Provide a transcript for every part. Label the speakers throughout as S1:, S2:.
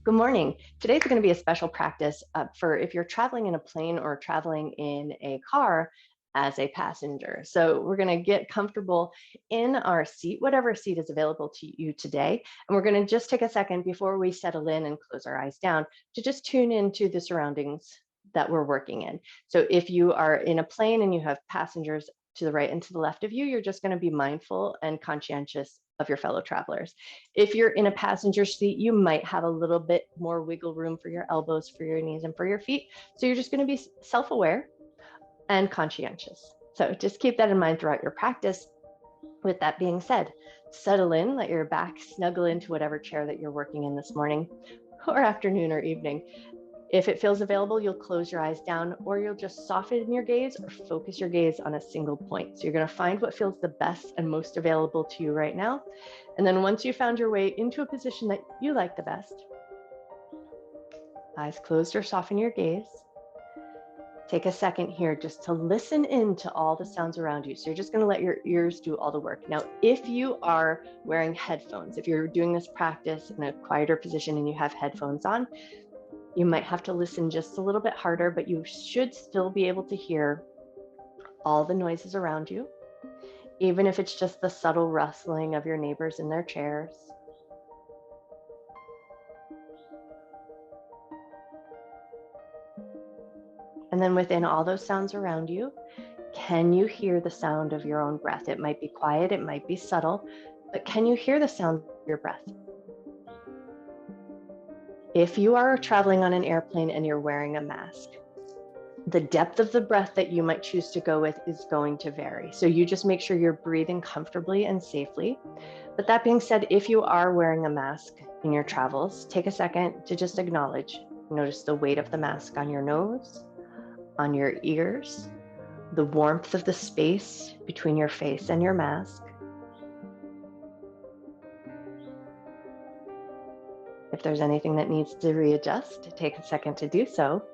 S1: Good morning. Today's going to be a special practice for if you're traveling in a plane or traveling in a car as a passenger. So we're going to get comfortable in our seat, whatever seat is available to you today. And we're going to just take a second before we settle in and close our eyes down to just tune into the surroundings that we're working in. So if you are in a plane and you have passengers to the right and to the left of you, you're just going to be mindful and conscientious of your fellow travelers. If you're in a passenger seat, you might have a little bit more wiggle room for your elbows, for your knees, and for your feet. So you're just going to be self-aware and conscientious. So just keep that in mind throughout your practice. With that being said, settle in, let your back snuggle into whatever chair that you're working in this morning or afternoon or evening. If it feels available, you'll close your eyes down, or you'll just soften your gaze or focus your gaze on a single point. So you're going to find what feels the best and most available to you right now. And then once you found your way into a position that you like the best, eyes closed or soften your gaze. Take a second here just to listen in to all the sounds around you. So you're just going to let your ears do all the work. Now, if you are wearing headphones, if you're doing this practice in a quieter position and you have headphones on, you might have to listen just a little bit harder, but you should still be able to hear all the noises around you, even if it's just the subtle rustling of your neighbors in their chairs. And then within all those sounds around you, can you hear the sound of your own breath? It might be quiet, it might be subtle, but can you hear the sound of your breath? If you are traveling on an airplane and you're wearing a mask, the depth of the breath that you might choose to go with is going to vary. So you just make sure you're breathing comfortably and safely. But that being said, if you are wearing a mask in your travels, take a second to just acknowledge. Notice the weight of the mask on your nose, on your ears, the warmth of the space between your face and your mask. If there's anything that needs to readjust, take a second to do so.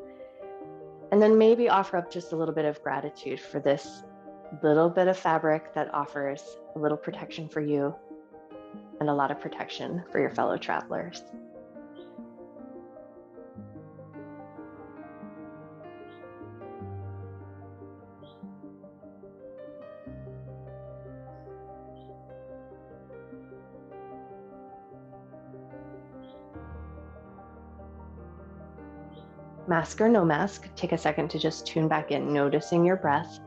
S1: And then maybe offer up just a little bit of gratitude for this little bit of fabric that offers a little protection for you and a lot of protection for your fellow travelers. Mask or no mask, take a second to just tune back in, noticing your breath.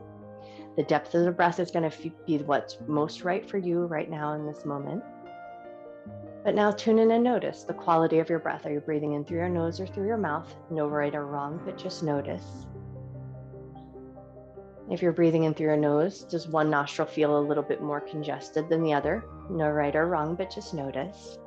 S1: The depth of the breath is going to be what's most right for you right now in this moment. But now tune in and notice the quality of your breath. Are you breathing in through your nose or through your mouth? No right or wrong, but just notice. If you're breathing in through your nose, does one nostril feel a little bit more congested than the other? No right or wrong, but just notice.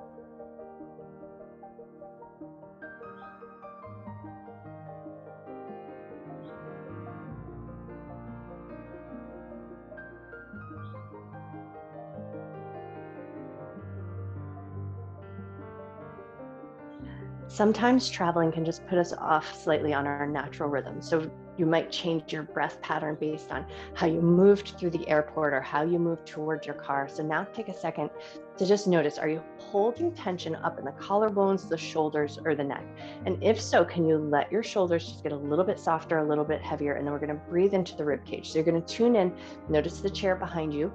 S1: Sometimes traveling can just put us off slightly on our natural rhythm. So you might change your breath pattern based on how you moved through the airport or how you moved towards your car. So now take a second to just notice, are you holding tension up in the collarbones, the shoulders, or the neck? And if so, can you let your shoulders just get a little bit softer, a little bit heavier, and then we're going to breathe into the rib cage. So you're going to tune in, notice the chair behind you.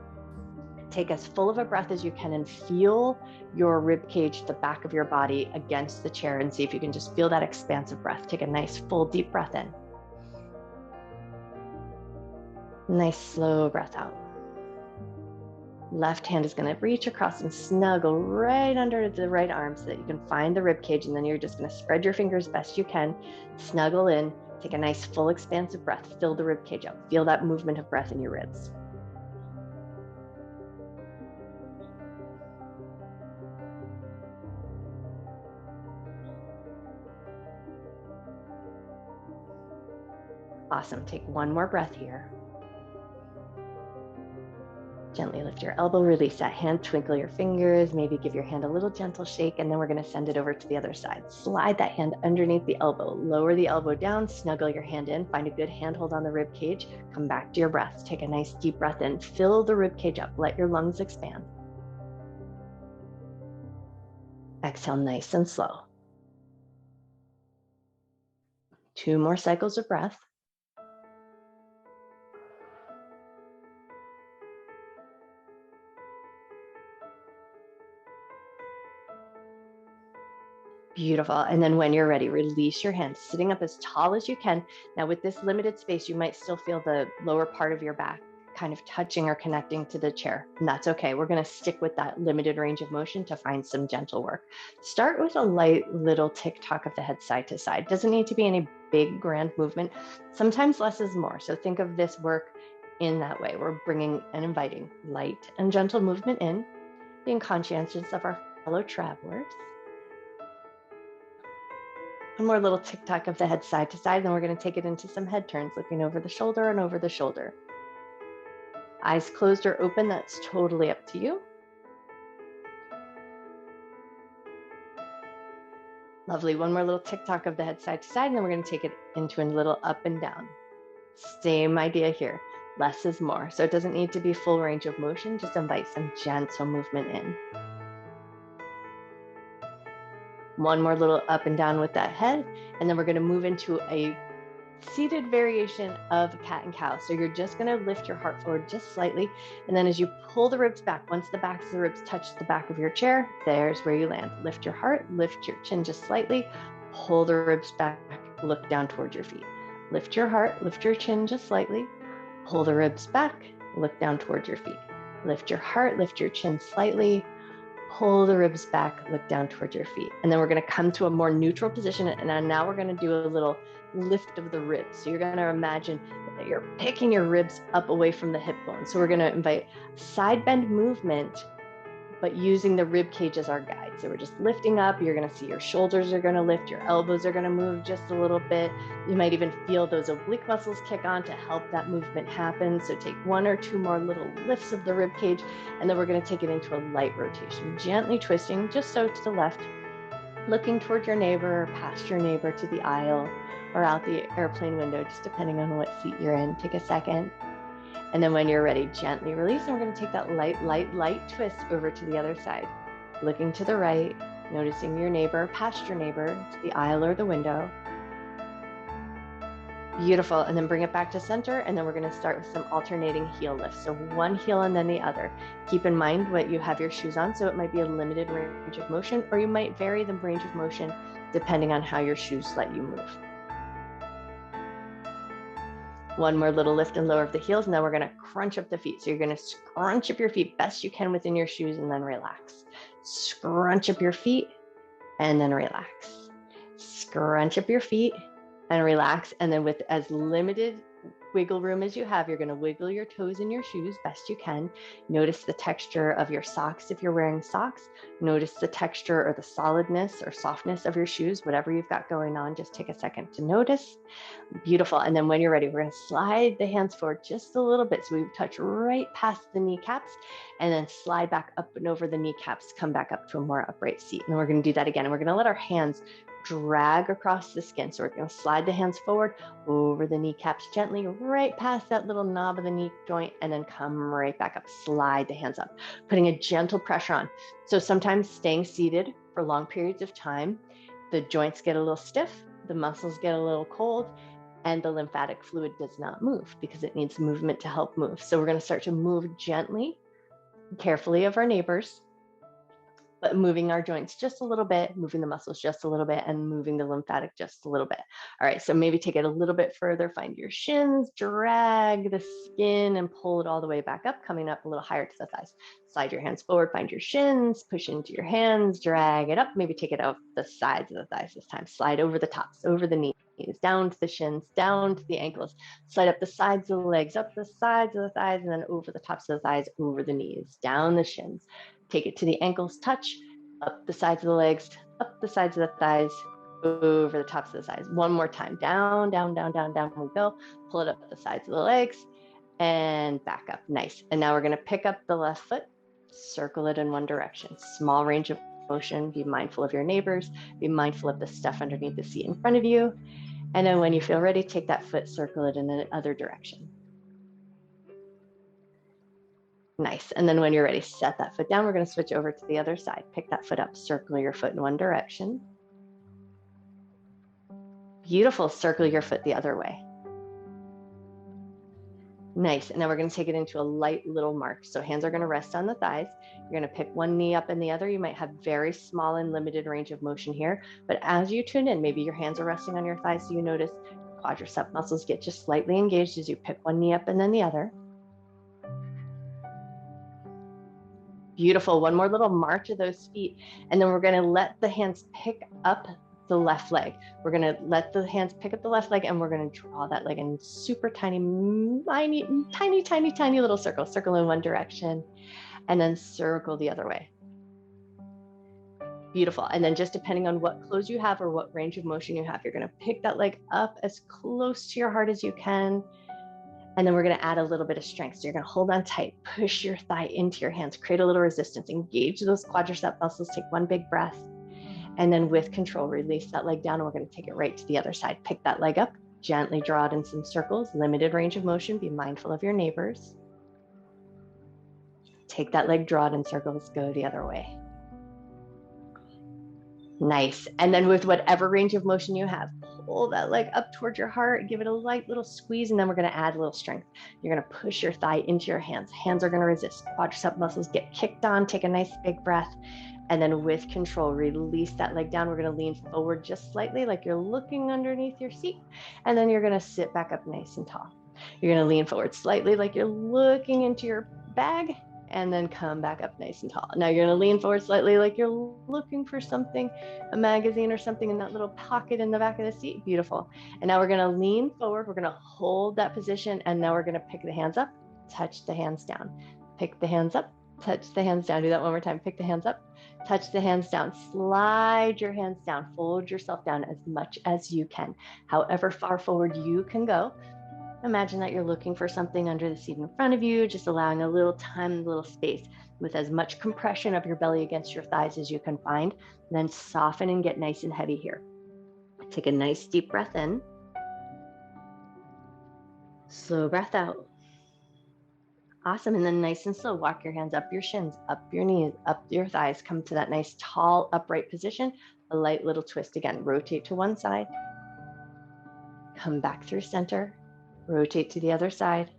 S1: Take as full of a breath as you can and feel your rib cage, the back of your body against the chair, and see if you can just feel that expansive breath. Take a nice full deep breath in. Nice slow breath out. Left hand is going to reach across and snuggle right under the right arm so that you can find the rib cage, and then you're just going to spread your fingers best you can, snuggle in, take a nice full expansive breath, fill the rib cage up, feel that movement of breath in your ribs. Awesome. Take one more breath here. Gently lift your elbow, release that hand, twinkle your fingers, maybe give your hand a little gentle shake, and then we're going to send it over to the other side. Slide that hand underneath the elbow, lower the elbow down, snuggle your hand in, find a good handhold on the rib cage, come back to your breath. Take a nice deep breath in, fill the rib cage up, let your lungs expand. Exhale nice and slow. 2 more cycles of breath. Beautiful. And then when you're ready, release your hands, sitting up as tall as you can. Now with this limited space, you might still feel the lower part of your back kind of touching or connecting to the chair. And that's okay. We're going to stick with that limited range of motion to find some gentle work. Start with a light little tick-tock of the head side to side. Doesn't need to be any big grand movement. Sometimes less is more. So think of this work in that way. We're bringing and inviting light and gentle movement in, being conscientious of our fellow travelers. One more little tick-tock of the head side to side, then we're going to take it into some head turns, looking over the shoulder and over the shoulder. Eyes closed or open, that's totally up to you. Lovely. One more little tick-tock of the head side to side, and then we're going to take it into a little up and down. Same idea here. Less is more. So it doesn't need to be full range of motion, just invite some gentle movement in. One more little up and down with that head, and then we're going to move into a seated variation of a cat and cow. So you're just going to lift your heart forward just slightly, and then as you pull the ribs back, once the backs of the ribs touch the back of your chair, there's where you land. Lift your heart, lift your chin just slightly, pull the ribs back, look down toward your feet. Lift your heart, lift your chin just slightly, pull the ribs back, look down toward your feet. Lift your heart, lift your chin slightly, pull the ribs back, look down toward your feet. And then we're going to come to a more neutral position. And now we're going to do a little lift of the ribs. So you're going to imagine that you're picking your ribs up away from the hip bone. So we're going to invite side bend movement, but using the rib cage as our guide. So we're just lifting up. You're going to see your shoulders are going to lift, your elbows are going to move just a little bit. You might even feel those oblique muscles kick on to help that movement happen. So take 1 or 2 more little lifts of the rib cage, and then we're going to take it into a light rotation, gently twisting just so to the left, looking toward your neighbor, past your neighbor to the aisle, or out the airplane window, just depending on what seat you're in. Take a second. And then when you're ready, gently release. And we're going to take that light twist over to the other side. Looking to the right, noticing your neighbor, past your neighbor, to the aisle or the window. Beautiful. And then bring it back to center. And then we're going to start with some alternating heel lifts. So one heel and then the other. Keep in mind what you have your shoes on. So it might be a limited range of motion, or you might vary the range of motion depending on how your shoes let you move. One more little lift and lower of the heels, and then we're going to crunch up the feet. So you're going to scrunch up your feet best you can within your shoes and then relax. Scrunch up your feet and then relax. Scrunch up your feet and relax. And then with as limited wiggle room as you have, you're going to wiggle your toes in your shoes best you can. Notice the texture of your socks if you're wearing socks. Notice the texture or the solidness or softness of your shoes, whatever you've got going on. Just take a second to notice. Beautiful. And then when you're ready, we're going to slide the hands forward just a little bit. So we touch right past the kneecaps and then slide back up and over the kneecaps, come back up to a more upright seat. And we're going to do that again. And we're going to let our hands drag across the skin. So we're going to slide the hands forward over the kneecaps gently, right past that little knob of the knee joint, and then come right back up. Slide the hands up, putting a gentle pressure on. So sometimes staying seated for long periods of time, the joints get a little stiff, the muscles get a little cold, and the lymphatic fluid does not move because it needs movement to help move. So we're going to start to move gently, carefully of our neighbors, but moving our joints just a little bit, moving the muscles just a little bit, and moving the lymphatic just a little bit. All right, so maybe take it a little bit further, find your shins, drag the skin and pull it all the way back up, coming up a little higher to the thighs. Slide your hands forward, find your shins, push into your hands, drag it up, maybe take it off the sides of the thighs this time. Slide over the tops, over the knees, down to the shins, down to the ankles. Slide up the sides of the legs, up the sides of the thighs, and then over the tops of the thighs, over the knees, down the shins. Take it to the ankles, touch, up the sides of the legs, up the sides of the thighs, over the tops of the thighs. One more time, down, down, down, down, down we go. Pull it up the sides of the legs and back up. Nice. And now we're going to pick up the left foot, circle it in one direction. Small range of motion. Be mindful of your neighbors. Be mindful of the stuff underneath the seat in front of you. And then when you feel ready, take that foot, circle it in the other direction. Nice. And then when you're ready, set that foot down. We're going to switch over to the other side. Pick that foot up, circle your foot in one direction. Beautiful. Circle your foot the other way. Nice. And now we're going to take it into a light little march. So hands are going to rest on the thighs. You're going to pick one knee up and the other. You might have very small and limited range of motion here, but as you tune in, maybe your hands are resting on your thighs, so you notice quadricep muscles get just slightly engaged as you pick one knee up and then the other. Beautiful. One more little march of those feet. And then we're going to let the hands pick up the left leg. We're going to let the hands pick up the left leg, and we're going to draw that leg in super tiny, tiny little circles. Circle in one direction and then circle the other way. Beautiful. And then just depending on what clothes you have or what range of motion you have, you're going to pick that leg up as close to your heart as you can. And then we're going to add a little bit of strength. So you're going to hold on tight, push your thigh into your hands, create a little resistance, engage those quadricep muscles, take one big breath. And then with control, release that leg down, and we're going to take it right to the other side. Pick that leg up, gently draw it in some circles, limited range of motion, be mindful of your neighbors. Take that leg, draw it in circles, go the other way. Nice. And then with whatever range of motion you have, pull that leg up towards your heart, give it a light little squeeze, and then we're going to add a little strength. You're going to push your thigh into your hands. Hands are going to resist. Quadricep muscles get kicked on. Take a nice big breath. And then with control, release that leg down. We're going to lean forward just slightly, like you're looking underneath your seat. And then you're going to sit back up nice and tall. You're going to lean forward slightly, like you're looking into your bag, and then come back up nice and tall. Now you're going to lean forward slightly, like you're looking for something, a magazine or something in that little pocket in the back of the seat. Beautiful. And now we're going to lean forward. We're going to hold that position. And now we're going to pick the hands up, touch the hands down, pick the hands up, touch the hands down. Do that one more time. Pick the hands up, touch the hands down, slide your hands down, fold yourself down as much as you can. However far forward you can go. Imagine that you're looking for something under the seat in front of you, just allowing a little time, a little space with as much compression of your belly against your thighs as you can find. And then soften and get nice and heavy here. Take a nice deep breath in. Slow breath out. Awesome. And then nice and slow, walk your hands up your shins, up your knees, up your thighs. Come to that nice tall upright position. A light little twist again. Rotate to one side. Come back through center. Rotate to the other side.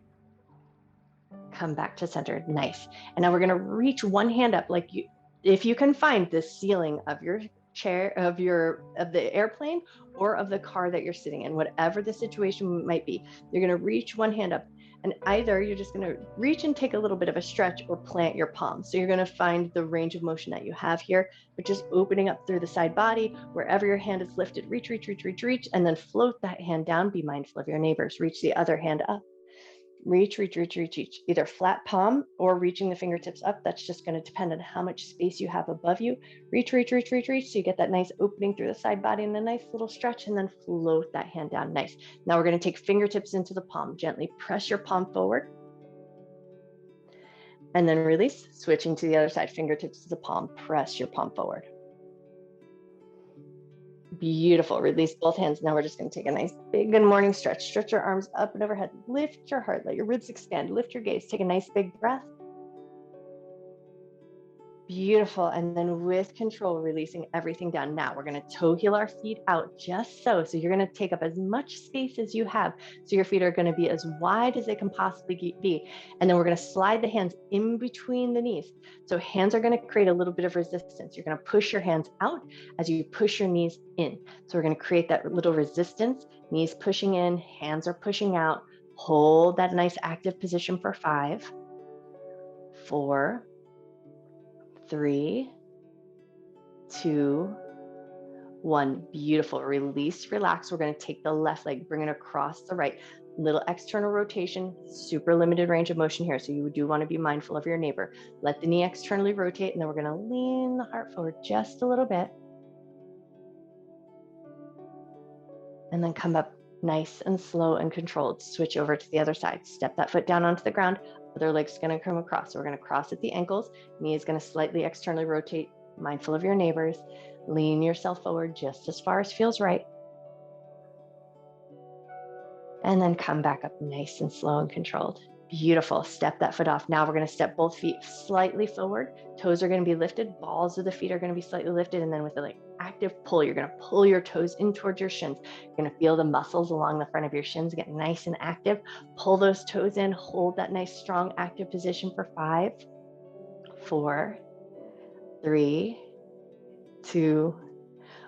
S1: Come back to center. Nice. And now we're going to reach one hand up, like you, if you can find the ceiling of your chair, of the airplane or of the car that you're sitting in, whatever the situation might be. You're going to reach one hand up, and either you're just going to reach and take a little bit of a stretch or plant your palms. So you're going to find the range of motion that you have here, but just opening up through the side body, wherever your hand is lifted, reach, and then float that hand down. Be mindful of your neighbors. Reach the other hand up. Reach, either flat palm or reaching the fingertips up. That's just going to depend on how much space you have above you. Reach. So you get that nice opening through the side body and a nice little stretch, and then float that hand down. Nice. Now we're going to take fingertips into the palm. Gently press your palm forward. And then release, switching to the other side. Fingertips to the palm, press your palm forward. Beautiful. Release both hands. Now we're just going to take a nice big good morning stretch. Stretch your arms up and overhead. Lift your heart. Let your ribs expand. Lift your gaze. Take a nice big breath. Beautiful. And then with control, releasing everything down. Now we're going to toe heel our feet out just so. So you're going to take up as much space as you have. So your feet are going to be as wide as they can possibly be. And then we're going to slide the hands in between the knees. So hands are going to create a little bit of resistance. You're going to push your hands out as you push your knees in. So we're going to create that little resistance. Knees pushing in, hands are pushing out. Hold that nice active position for 5, 4, 3, 2, 1. Beautiful. Release, relax. We're going to take the left leg, bring it across the right. Little external rotation, super limited range of motion here. So you do want to be mindful of your neighbor. Let the knee externally rotate, and then we're going to lean the heart forward just a little bit. And then come up nice and slow and controlled. Switch over to the other side. Step that foot down onto the ground. Other leg's going to come across. So we're going to cross at the ankles. Knee is going to slightly externally rotate. Mindful of your neighbors. Lean yourself forward just as far as feels right. And then come back up nice and slow and controlled. Beautiful. Step that foot off. Now we're going to step both feet slightly forward. Toes are going to be lifted. Balls of the feet are going to be slightly lifted. And then with the active pull, you're going to pull your toes in towards your shins. You're going to feel the muscles along the front of your shins get nice and active. Pull those toes in. Hold that nice, strong, active position for 5, 4, 3, 2,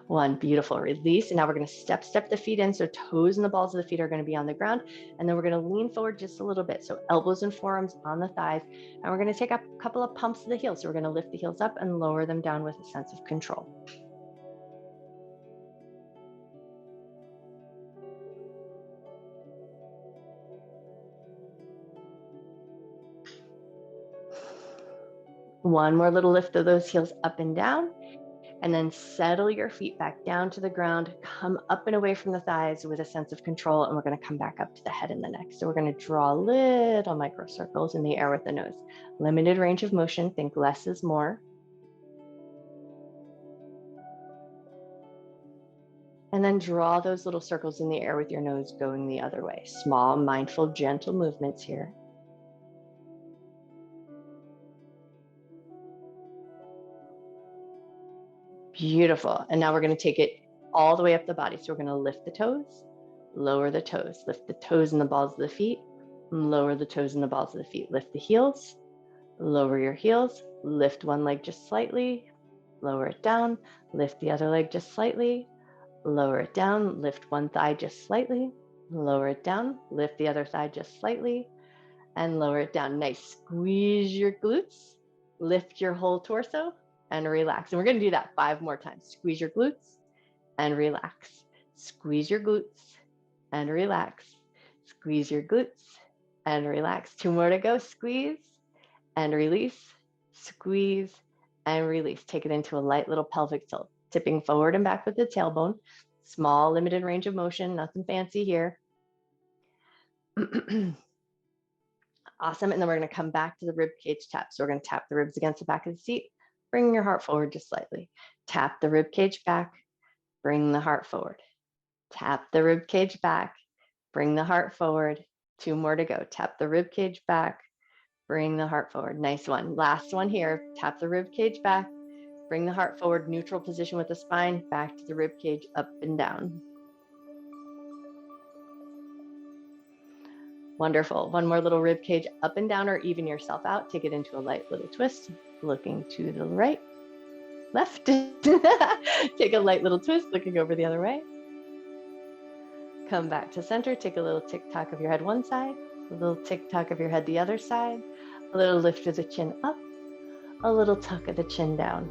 S1: 1. Beautiful. Release. And now we're going to step the feet in. So toes and the balls of the feet are going to be on the ground. And then we're going to lean forward just a little bit. So elbows and forearms on the thighs. And we're going to take a couple of pumps of the heels. So we're going to lift the heels up and lower them down with a sense of control. One more little lift of those heels up and down. And then settle your feet back down to the ground, come up and away from the thighs with a sense of control. And we're going to come back up to the head and the neck. So we're going to draw little micro circles in the air with the nose. Limited range of motion. Think less is more. And then draw those little circles in the air with your nose going the other way. Small, mindful, gentle movements here. Beautiful. And now we're going to take it all the way up the body. So we're going to lift the toes, lower the toes, lift the toes and the balls of the feet, lower the toes and the balls of the feet, lift the heels, lower your heels, lift one leg just slightly, lower it down, lift the other leg just slightly, lower it down, lift one thigh just slightly, lower it down, lift the other thigh just slightly, and lower it down. Nice. Squeeze your glutes, lift your whole torso, and relax. And we're going to do that 5 more times. Squeeze your glutes and relax. Squeeze your glutes and relax. Squeeze your glutes and relax. 2 more to go. Squeeze and release. Squeeze and release. Take it into a light little pelvic tilt, tipping forward and back with the tailbone. Small, limited range of motion, nothing fancy here. Awesome. And then we're going to come back to the rib cage tap. So we're going to tap the ribs against the back of the seat. Bring your heart forward just slightly. Tap the rib cage back. Bring the heart forward. Tap the rib cage back. Bring the heart forward. 2 more to go. Tap the rib cage back. Bring the heart forward. Nice one. Last one here. Tap the rib cage back. Bring the heart forward. Neutral position with the spine. Back to the rib cage, up and down. Wonderful. One more little rib cage up and down, or even yourself out. Take it into a light little twist. Looking to the right, left. Take a light little twist, looking over the other way. Come back to center. Take a little tick-tock of your head one side, a little tick-tock of your head the other side, a little lift of the chin up, a little tuck of the chin down.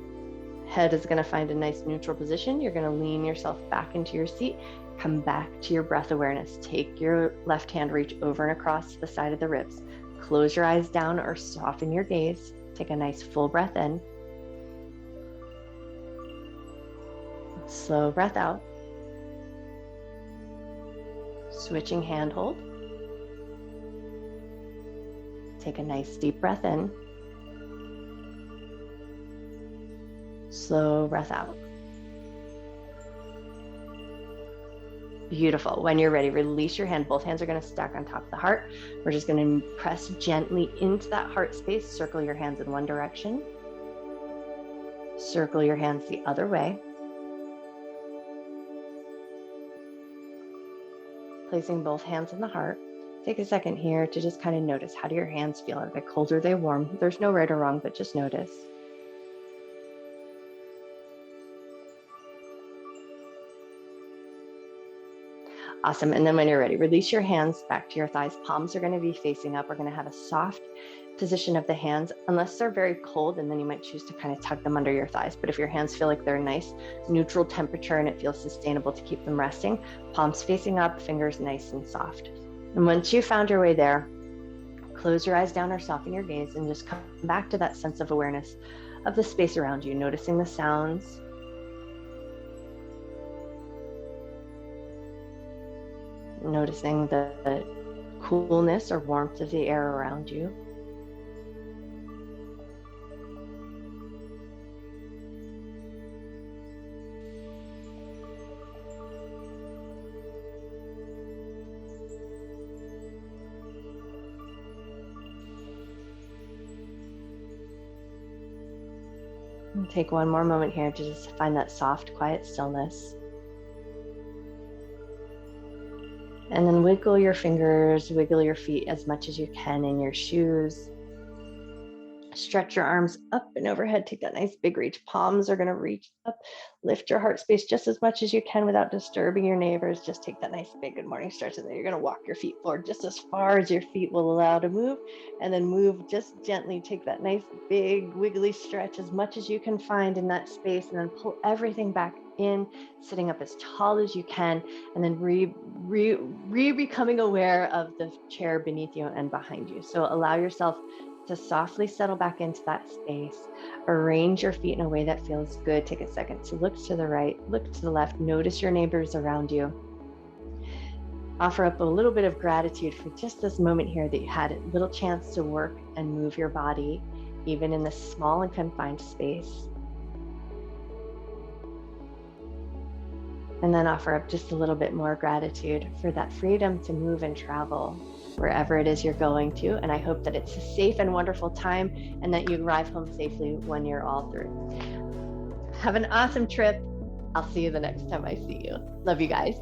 S1: Head is going to find a nice neutral position. You're going to lean yourself back into your seat. Come back to your breath awareness. Take your left hand, reach over and across the side of the ribs. Close your eyes down or soften your gaze. Take a nice full breath in. Slow breath out. Switching hand hold. Take a nice deep breath in. Slow breath out. Beautiful. When you're ready, release your hand. Both hands are going to stack on top of the heart. We're just going to press gently into that heart space. Circle your hands in one direction. Circle your hands the other way. Placing both hands in the heart. Take a second here to just kind of notice, how do your hands feel? Are they cold or are they warm? There's no right or wrong, but just notice. Awesome. And then when you're ready, release your hands back to your thighs. Palms are going to be facing up. We're going to have a soft position of the hands, unless they're very cold, and then you might choose to kind of tuck them under your thighs. But if your hands feel like they're nice, neutral temperature, and it feels sustainable to keep them resting, palms facing up, fingers nice and soft. And once you found your way there, close your eyes down or soften your gaze and just come back to that sense of awareness of the space around you, noticing the sounds, noticing the coolness or warmth of the air around you. And take one more moment here to just find that soft, quiet stillness. And then wiggle your fingers, wiggle your feet as much as you can in your shoes. Stretch your arms up and overhead. Take that nice big reach. Palms are going to reach up. Lift your heart space just as much as you can without disturbing your neighbors. Just take that nice big good morning stretch, and then you're going to walk your feet forward just as far as your feet will allow to move, and then move just gently. Take that nice big wiggly stretch as much as you can find in that space, and then pull everything back in, sitting up as tall as you can, and then becoming aware of the chair beneath you and behind you. So allow yourself to softly settle back into that space. Arrange your feet in a way that feels good. Take a second to look to the right, look to the left, notice your neighbors around you. Offer up a little bit of gratitude for just this moment here that you had a little chance to work and move your body, even in this small and confined space. And then offer up just a little bit more gratitude for that freedom to move and travel wherever it is you're going to. And I hope that it's a safe and wonderful time, and that you arrive home safely when you're all through. Have an awesome trip. I'll see you the next time I see you. Love you guys.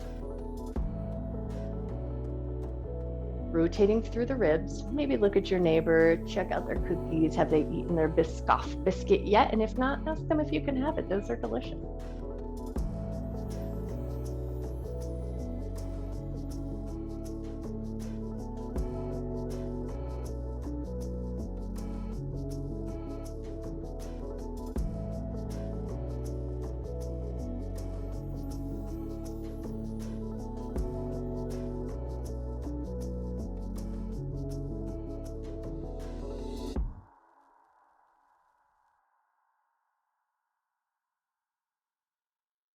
S1: Rotating through the ribs, maybe look at your neighbor, check out their cookies. Have they eaten their Biscoff biscuit yet? And if not, ask them if you can have it. Those are delicious.